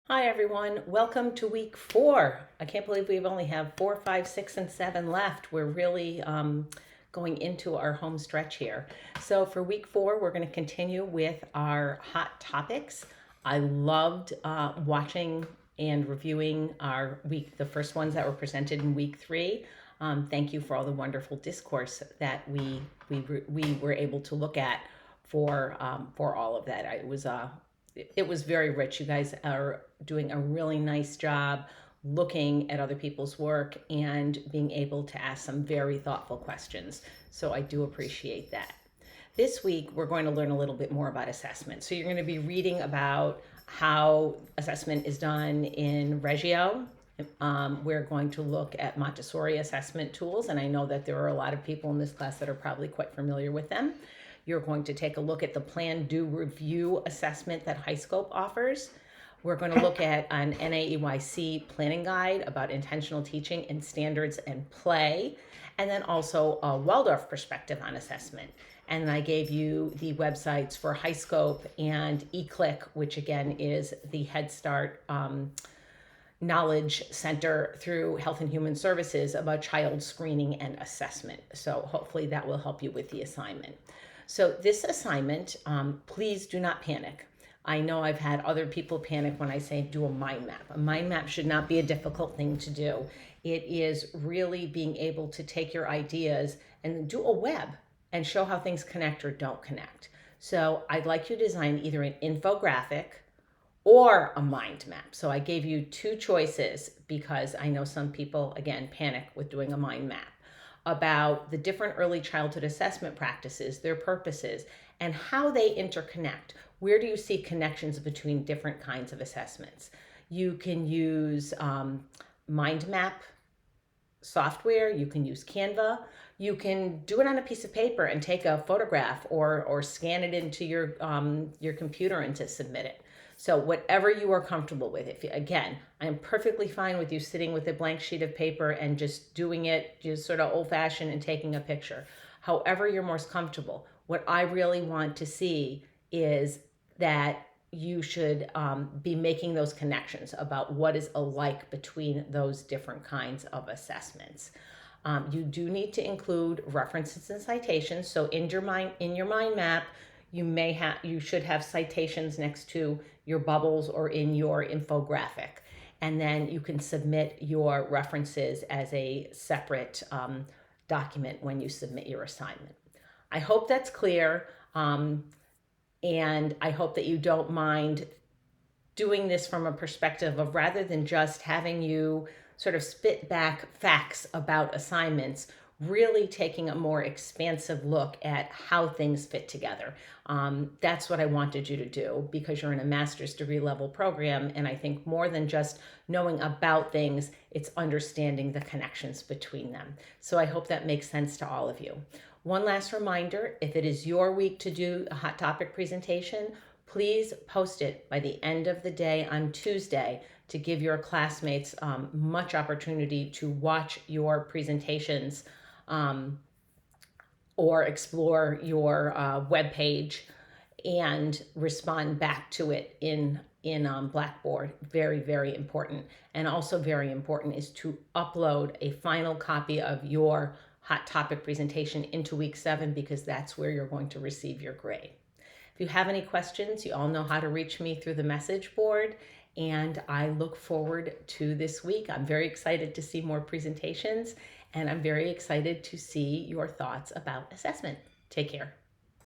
Hi everyone, welcome to week 4. I can't believe we only have 4, 5, 6, and 7 left. We're really going into our home stretch here. So for week 4, we're going to continue with our hot topics. I loved watching and reviewing the first ones that were presented in week 3. Thank you for all the wonderful discourse that we were able to look at for all of that. It was very rich. You guys are doing a really nice job looking at other people's work and being able to ask some very thoughtful questions. So I do appreciate that. This week, we're going to learn a little bit more about assessment. So you're going to be reading about how assessment is done in Reggio. We're going to look at Montessori assessment tools, and I know that there are a lot of people in this class that are probably quite familiar with them. You're going to take a look at the Plan, Do, Review assessment that HighScope offers. We're going to look at an NAEYC planning guide about intentional teaching and standards and play, and then also a Waldorf perspective on assessment. And I gave you the websites for HighScope and eClick, which again is the Head Start Knowledge Center through Health and Human Services about child screening and assessment. So hopefully that will help you with the assignment. So this assignment, please do not panic. I know I've had other people panic when I say do a mind map. A mind map should not be a difficult thing to do. It is really being able to take your ideas and do a web and show how things connect or don't connect. So I'd like you to design either an infographic or a mind map. So I gave you 2 choices because I know some people, again, panic with doing a mind map about the different early childhood assessment practices, their purposes, and how they interconnect. Where do you see connections between different kinds of assessments? You can use mind map software, you can use Canva, you can do it on a piece of paper and take a photograph or scan it into your computer and to submit it. So whatever you are comfortable with. Again, I am perfectly fine with you sitting with a blank sheet of paper and just doing it just sort of old-fashioned and taking a picture. However you're most comfortable. What I really want to see is that you should be making those connections about what is alike between those different kinds of assessments. You do need to include references and citations. So in your mind map, you should have citations next to your bubbles or in your infographic. And then you can submit your references as a separate document when you submit your assignment. I hope that's clear. And I hope that you don't mind doing this from a perspective of rather than just having you sort of spit back facts about assignments, really taking a more expansive look at how things fit together. That's what I wanted you to do because you're in a master's degree level program. And I think more than just knowing about things, it's understanding the connections between them. So I hope that makes sense to all of you. One last reminder, if it is your week to do a hot topic presentation, please post it by the end of the day on Tuesday to give your classmates much opportunity to watch your presentations or explore your webpage and respond back to it in Blackboard. Very, very important. And also very important is to upload a final copy of your hot topic presentation into week 7 because that's where you're going to receive your grade. If you have any questions, you all know how to reach me through the message board, and I look forward to this week. I'm very excited to see more presentations, and I'm very excited to see your thoughts about assessment. Take care.